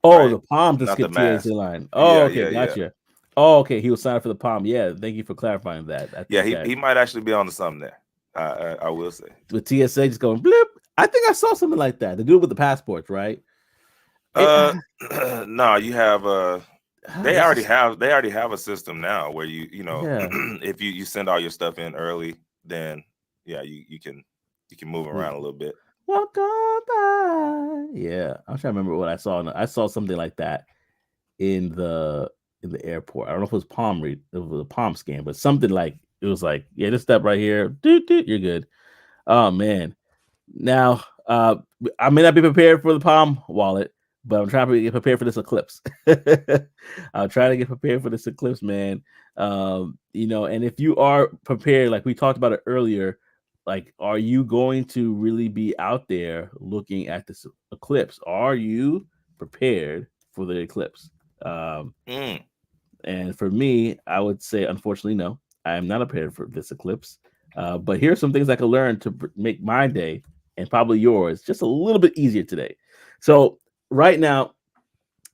Oh, right? the palm to Not skip the mask. TSA line. Oh, Yeah, okay, gotcha. Oh, okay, he was signed for the palm. Yeah, thank you for clarifying that. I Yeah, think he might actually be on to something there. I will say. with TSA just going blip. I think I saw something like that. The dude with the passports, right? No, you have they already have a system now where you know Yeah. if you send all your stuff in early, then yeah, you can move around a little bit. Walk on by. Yeah, I'm trying to remember what I saw. I saw something like that in the airport. I don't know if it was it was a palm scan, but something like it was like, yeah, this step right here, doot, doot, you're good. Oh man. Now, I may not be prepared for the palm wallet, but I'm trying to get prepared for this eclipse. I'm trying to get prepared for this eclipse, man. And if you are prepared, like we talked about it earlier, like, are you going to really be out there looking at this eclipse? Are you prepared for the eclipse? And for me, I would say, unfortunately, no, I am not prepared for this eclipse. But here's some things I can learn to make my day and probably yours just a little bit easier today. So right now,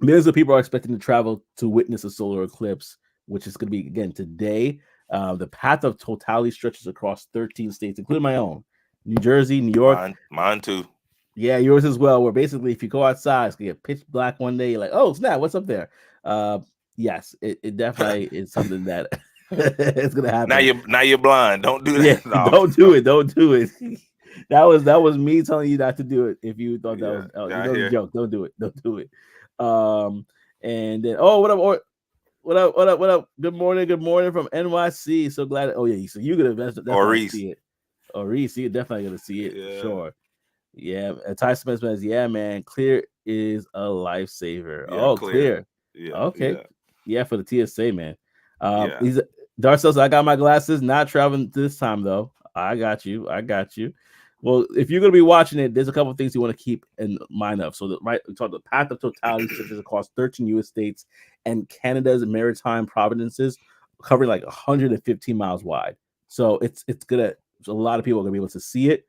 millions of people are expecting to travel to witness a solar eclipse, which is going to be, again, today. The path of totality stretches across 13 states, including my own, New Jersey, New York. Mine too. Yeah, yours as well. Where basically, if you go outside, it's gonna get pitch black one day. You're like, oh snap, what's up there? Yes, it definitely is something that it's gonna happen. Now you're blind. Don't do that. Yeah, No. don't do it. Don't do it. That was me telling you not to do it. If you thought that was a joke, don't do it. Don't do it. And then what up? Good morning from NYC. So glad. Oh yeah, so you're gonna definitely see it. Or Reese, you're definitely gonna see it for sure. Yeah, Ty Smith says, yeah, man, clear is a lifesaver. Yeah, clear. Yeah. Okay. Yeah, for the TSA, man. Darcel says, I got my glasses, not traveling this time, though. I got you. Well, if you're going to be watching it, there's a couple of things you want to keep in mind of. So, we talked the path of totality stretches across 13 U.S. states and Canada's maritime provinces, covering like 115 miles wide. So, it's going to, a lot of people are going to be able to see it.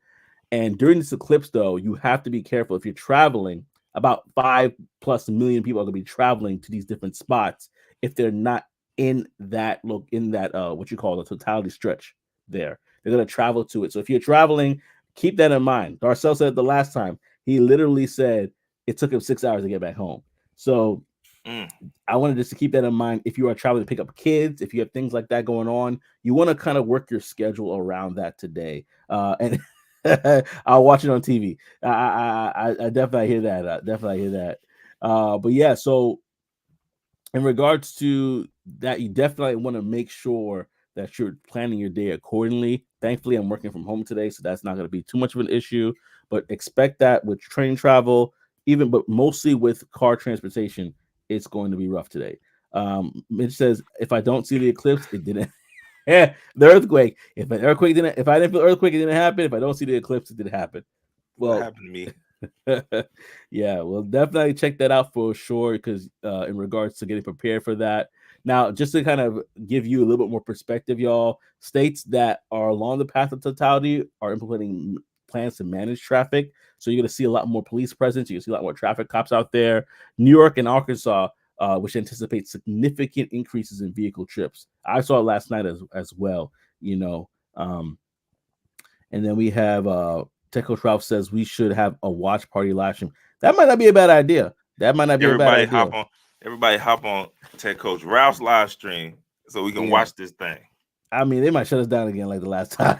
And during this eclipse, though, you have to be careful. If you're traveling, about 5+ million people are going to be traveling to these different spots if they're not in that what you call the totality stretch there. They're going to travel to it. So if you're traveling, keep that in mind. Darcel said the last time, he literally said it took him 6 hours to get back home. So I wanted just to keep that in mind. If you are traveling to pick up kids, if you have things like that going on, you want to kind of work your schedule around that today. And I'll watch it on TV. I definitely hear that. But yeah, so in regards to that, you definitely want to make sure that you're planning your day accordingly. Thankfully, I'm working from home today, so that's not going to be too much of an issue. But expect that with train travel, but mostly with car transportation, it's going to be rough today. Mitch says, if I don't see the eclipse, it didn't. The earthquake. If an earthquake didn't, if I didn't feel earthquake, it didn't happen. If I don't see the eclipse, it didn't happen. What Well, happened to me? yeah, well, definitely check that out for sure. Because in regards to getting prepared for that, now just to kind of give you a little bit more perspective, y'all, states that are along the path of totality are implementing plans to manage traffic. So you're going to see a lot more police presence. You're going to see a lot more traffic cops out there. New York and Arkansas, which anticipates significant increases in vehicle trips. I saw it last night as well. You know, and then we have Tech Coach Ralph says we should have a watch party live stream. That might not be a bad idea. That might not be a bad idea. Everybody hop on Tech Coach Ralph's live stream so we can watch this thing. I mean, they might shut us down again like the last time.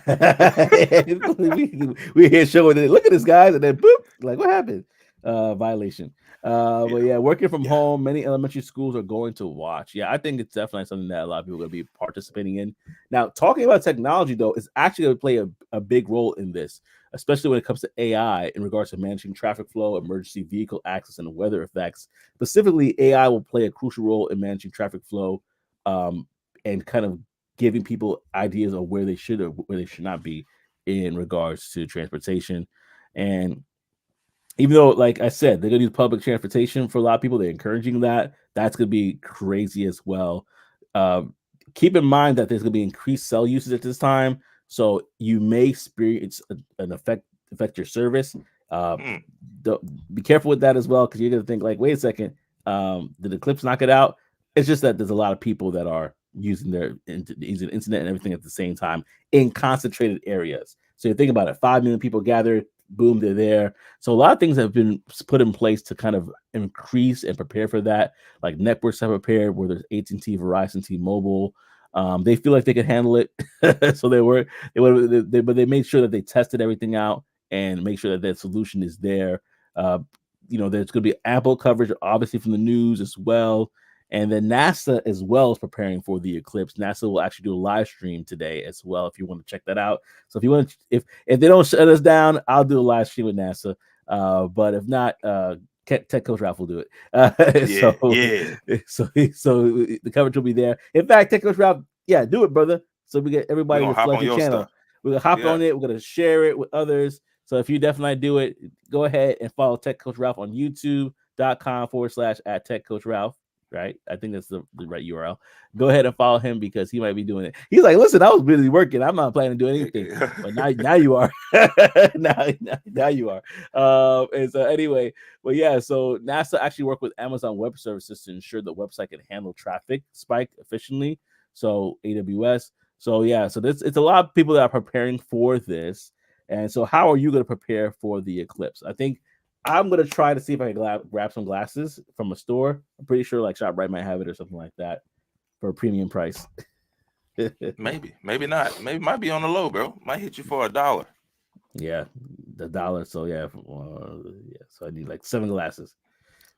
we here showing it. Look at this, guys, and then boop, like what happened? Violation. But yeah, working from home, many elementary schools are going to watch. Yeah, I think it's definitely something that a lot of people are going to be participating in. Now, talking about technology though is actually going to play a big role in this, especially when it comes to AI in regards to managing traffic flow, emergency vehicle access, and weather effects. Specifically, AI will play a crucial role in managing traffic flow, and kind of giving people ideas of where they should or where they should not be in regards to transportation. And even though, like I said, they're gonna use public transportation for a lot of people, they're encouraging that. That's gonna be crazy as well. Keep in mind that there's gonna be increased cell usage at this time, so you may experience an affect your service. Be careful with that as well, because you're gonna think like, wait a second, did Eclipse knock it out? It's just that there's a lot of people that are using using internet and everything at the same time in concentrated areas. So you think about it, 5 million people gathered, boom, they're there. So a lot of things have been put in place to kind of increase and prepare for that. Like networks have prepared, whether it's AT&T, Verizon, T-Mobile. They feel like they can handle it, so but they made sure that they tested everything out and make sure that that solution is there. There's going to be ample coverage, obviously, from the news as well. And then NASA as well is preparing for the eclipse. NASA will actually do a live stream today as well, if you want to check that out. So if you want to, if they don't shut us down, I'll do a live stream with NASA. But if not, Tech Coach Ralph will do it. So the coverage will be there. In fact, Tech Coach Ralph, yeah, do it, brother. So we get everybody to flood your channel. We're gonna hop on it. We're gonna share it with others. So if you definitely do it, go ahead and follow Tech Coach Ralph on youtube.com/@TechCoachRalph. Right, I think that's the right URL. Go ahead and follow him because he might be doing it. He's like, listen, I was busy working. I'm not planning to do anything, but now you are. now you are. And so anyway, but yeah, so NASA actually worked with Amazon Web Services to ensure the website can handle traffic spike efficiently. So AWS. So yeah, so it's a lot of people that are preparing for this. And so how are you going to prepare for the eclipse? I think I'm gonna try to see if I can grab some glasses from a store. I'm pretty sure like ShopRite might have it or something like that for a premium price. maybe not. Maybe might be on the low, bro. Might hit you for $1. Yeah, the $1. So yeah, so I need like 7 glasses.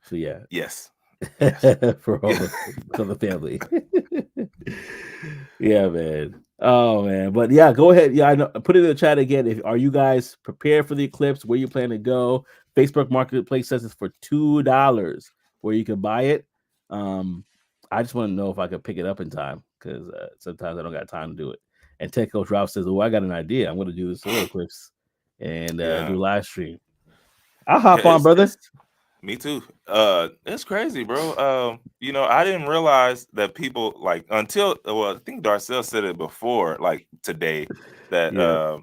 So yeah, yes. for all the family. Yeah, man. Oh man, but yeah, go ahead. Yeah, I know. Put it in the chat again. Are you guys prepared for the eclipse? Where you plan to go? Facebook Marketplace says it's for $2 where you can buy it. I just want to know if I could pick it up in time because sometimes I don't got time to do it. And Tech Coach Ralph says, "Oh, I got an idea. I'm going to do the solar eclipse and do a live stream. I'll hop on, brother." Me too. It's crazy, bro. I didn't realize that people until I think Darcel said it before, like today, that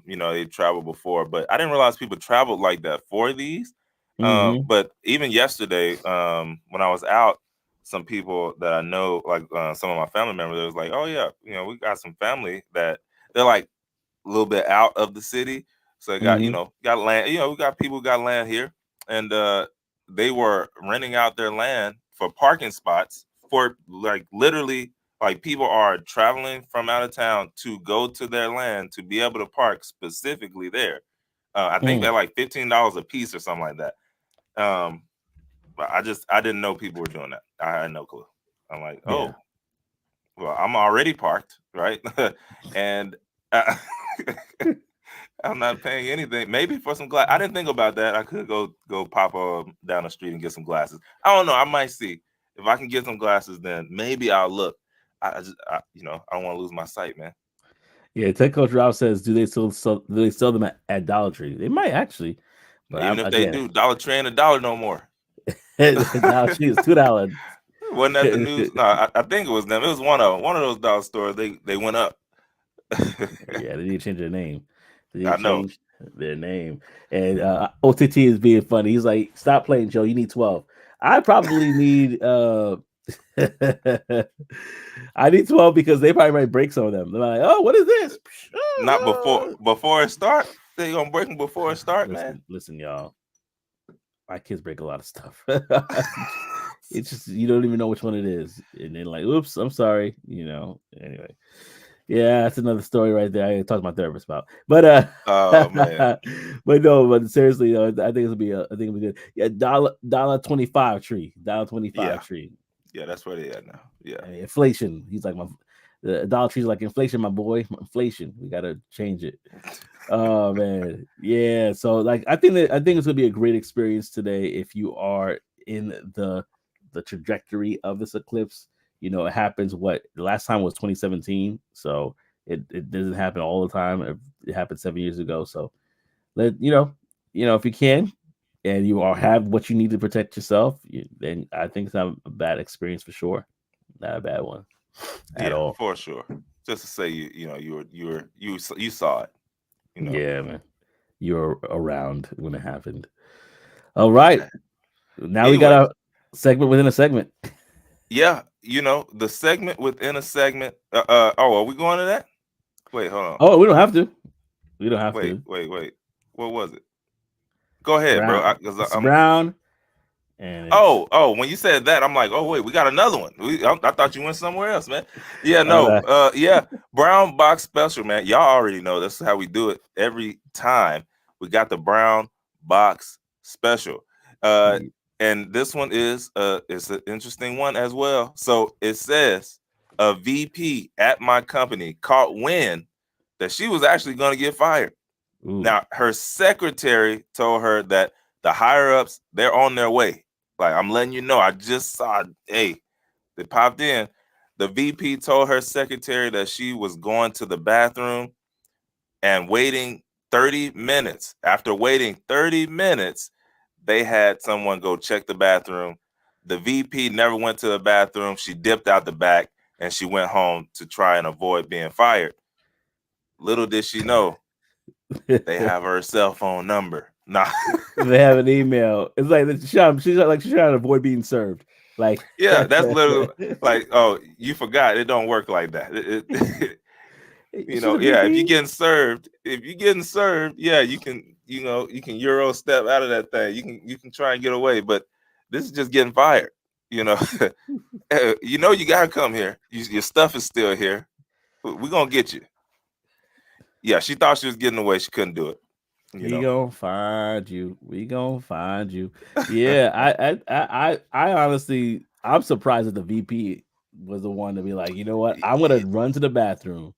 they traveled before, but I didn't realize people traveled like that for these. But even yesterday, when I was out, some people that I know, like some of my family members, they was like, "Oh yeah, we got some family that they're like a little bit out of the city, so they got got land. We got people who got land here, and they were renting out their land for parking spots for like literally like people are traveling from out of town to go to their land to be able to park specifically there. I think they're like $15 a piece or something like that. But I didn't know people were doing that. I had no clue. I'm like, oh, well, I'm already parked, right? And I'm not paying anything. Maybe for some glass. I didn't think about that. I could go pop down the street and get some glasses. I don't know. I might see If I can get some glasses, then maybe I'll look. I don't want to lose my sight, man. Yeah, Tech Coach Ralph says, do they sell them at Dollar Tree? They might actually, but Even if they again, do, Dollar Tree ain't $1 no more. Dollar Tree is $2. Wasn't that the news? No, I think it was them. It was one of those dollar stores. They went up. Yeah, they need to change their name. They need I to know. change their name. And OTT is being funny. He's like, stop playing, Joe. You need 12. I probably need I need 12 because they probably might break some of them. They're like, oh, what is this? Not before it start. They gonna break them before it start, man. Listen, y'all. My kids break a lot of stuff. It's just you don't even know which one it is, and then like, oops, I'm sorry. Anyway, yeah, that's another story right there. I talked to my therapist about, but Oh man, but seriously, I think it'll be good. Yeah, $1.25 tree, $1.25 tree. Yeah, that's where they at now. Yeah, I mean, inflation. He's like the Dollar Tree's like inflation, my boy. Inflation. We gotta change it. Oh man, yeah. So like, I think it's gonna be a great experience today if you are in the trajectory of this eclipse. It happens. What the last time was 2017, so it doesn't happen all the time. It happened 7 years ago. So if you can, and you have what you need to protect yourself, then I think it's not a bad experience for sure. Not a bad one at all. for sure. Just to say, you saw it. Yeah, man. You're around when it happened. All right. Now we got a segment within a segment. Yeah, the segment within a segment. Are we going to that? Wait, hold on. Oh, we don't have to. We don't have to. Wait. What was it? Go ahead, Brown. bro. I'm Brown. And when you said that, I'm like, oh wait, we got another one. I thought you went somewhere else, man. Yeah, no, yeah, Brown Box Special, man. Y'all already know this is how we do it every time. We got the Brown Box Special, and this one is it's an interesting one as well. So it says a VP at my company caught wind that she was actually going to get fired. Ooh. Now her secretary told her that the higher ups, they're on their way. Like, I'm letting you know, I just saw, they popped in. The VP told her secretary that she was going to the bathroom and waiting 30 minutes. After waiting 30 minutes, they had someone go check the bathroom. The VP never went to the bathroom. She dipped out the back and she went home to try and avoid being fired. Little did she know, they have her cell phone number. Nah. They have an email. It's like she's trying to avoid being served. Like, yeah, that's literally like, oh, you forgot. It don't work like that. Yeah, if you're getting served, yeah, you can Euro step out of that thing. You can try and get away, but this is just getting fired. You gotta come here. Your stuff is still here. We're gonna get you. Yeah, she thought she was getting away. She couldn't do it. We gonna find you. We gonna find you. Yeah, I honestly, I'm surprised that the VP was the one to be like, you know what? I'm gonna run to the bathroom.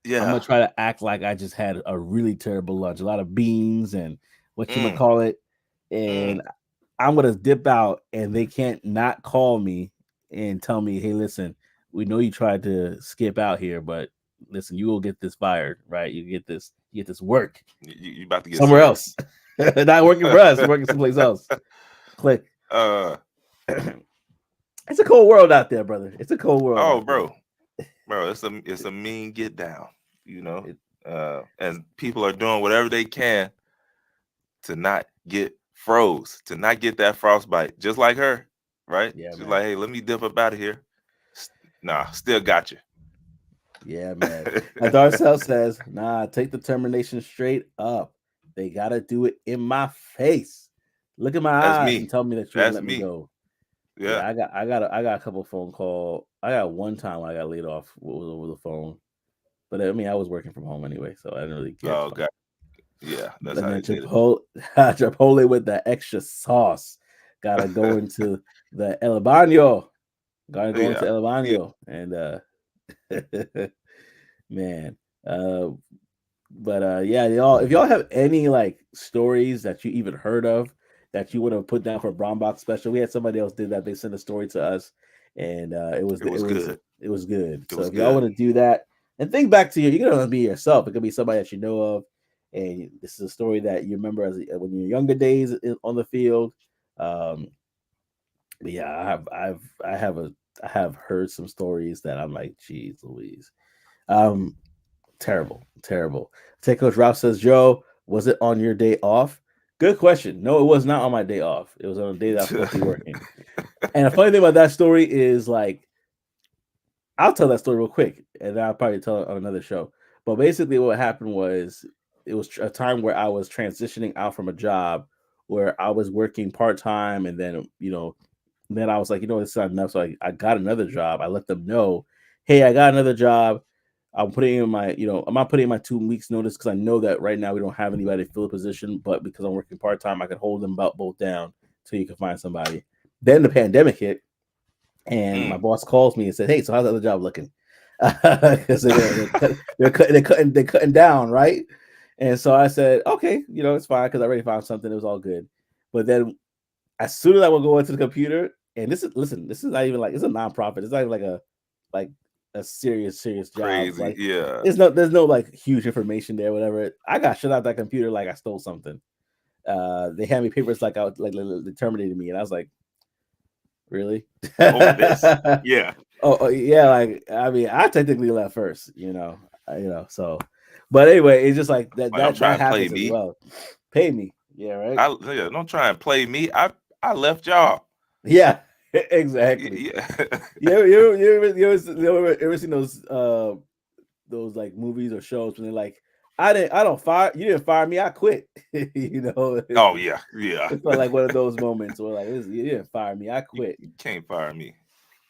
Yeah, I'm gonna try to act like I just had a really terrible lunch, a lot of beans and what you would call it, and I'm gonna dip out, and they can't not call me and tell me, hey, listen, we know you tried to skip out here, but listen, you will get this fired, right? You get this work. You about to get somewhere else. Not working for us, working someplace else. Click. It's a cold world out there, brother. It's a cold world. Oh, bro, it's a mean get down. And people are doing whatever they can to not get froze, to not get that frostbite, just like her, right? Yeah, she's man. Like, hey, let me dip up out of here. Nah, still got you. Yeah, man. Darcel says, nah, take the termination straight up. They gotta do it in my face. Look at my eyes and tell me that you let me go. Yeah, I got a couple phone call. I got one time I got laid off over the phone, but I mean I was working from home anyway, so I didn't really care. Oh god, yeah, that's how they did it. Chipotle with the extra sauce. Gotta go into the El Baño. Gotta go into El Baño and man. But yeah, y'all, if y'all have any like stories that you even heard of that you would have put down for Brown Box Special, we had somebody else did that. They sent a story to us, and it was good. It was good. It So was if y'all good. want to do that and think back to you're gonna be yourself. It could be somebody that you know of, and this is a story that you remember as when your younger days on the field. But yeah, I have heard some stories that I'm like, geez, Louise, terrible. Tech Coach Ralph says, Joe, was it on your day off? Good question. No, it was not on my day off. It was on a day that I was supposed to be working. And the funny thing about that story is, like, I'll tell that story real quick, and then I'll probably tell it on another show. But basically, what happened was it was a time where I was transitioning out from a job where I was working part time, and then then I was like, this is not enough. So I got another job. I let them know, hey, I got another job. I'm putting in my, I'm not putting in my 2 weeks notice because I know that right now we don't have anybody to fill the position, but because I'm working part time, I could hold them both down till you can find somebody. Then the pandemic hit, and my boss calls me and said, "Hey, so how's the other job looking?" Because they're cutting down, right? And so I said, "Okay, it's fine," because I already found something. It was all good. But then, as soon as I would go into the computer, and this is not even like, it's a nonprofit. It's not even like a serious job. Crazy, like, yeah. There's no like huge information there, whatever. I got shut out that computer like I stole something. They handed me papers like they terminated me, and I was like, really? Over this? Yeah. Oh yeah, like, I mean, I technically left first, so, but anyway, it's just like that. Like, That happens as well. Pay me, yeah, right. Don't try and play me. I left y'all. Yeah, exactly. Yeah. You ever seen those like movies or shows when they're like, you didn't fire me, I quit. Oh yeah. It felt like one of those moments where, like, you didn't fire me, I quit. You can't fire me.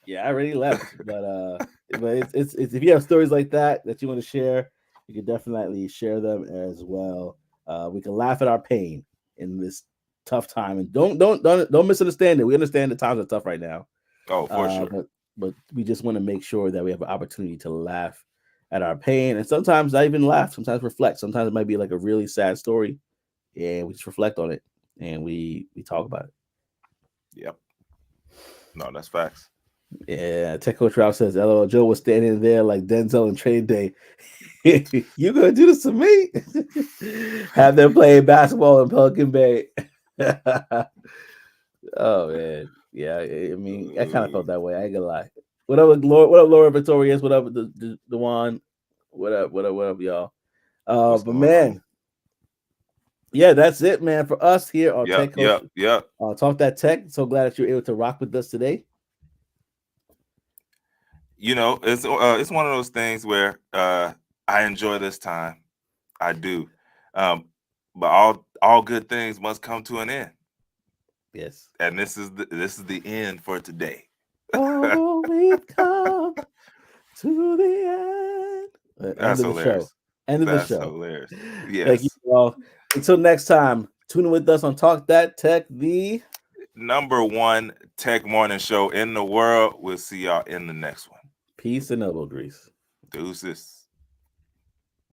Yeah, I already left, but it's if you have stories like that you want to share, you can definitely share them as well. We can laugh at our pain in this tough time, and don't misunderstand it. We understand the times are tough right now. Oh, for sure. But we just want to make sure that we have an opportunity to laugh at our pain, and sometimes not even laugh. Sometimes reflect. Sometimes it might be like a really sad story, and we just reflect on it and we talk about it. Yep. No, that's facts. Yeah, Tech Coach Ralph says, "LOL, Joe was standing there like Denzel in Trade Day. You gonna do this to me?" Have them playing basketball in Pelican Bay. Oh man, yeah. I mean, I kind of felt that way. I ain't gonna lie. What up, Lord? What up, Laura Victorious? What up, the Dewan? What up, y'all? But man, on? Yeah, that's it, man, for us here on Tech Coach. Yep. Talk That Tech. So glad that you're able to rock with us today. It's one of those things where I enjoy this time. I do. But all good things must come to an end. Yes. And this is the end for today. Oh, we've come to the end. That's hilarious. End of the show. Hilarious. Yes. Thank you all. Until next time, tune in with us on Talk That Tech, the #1 tech morning show in the world. We'll see y'all in the next one. Peace and elbow grease. Deuces.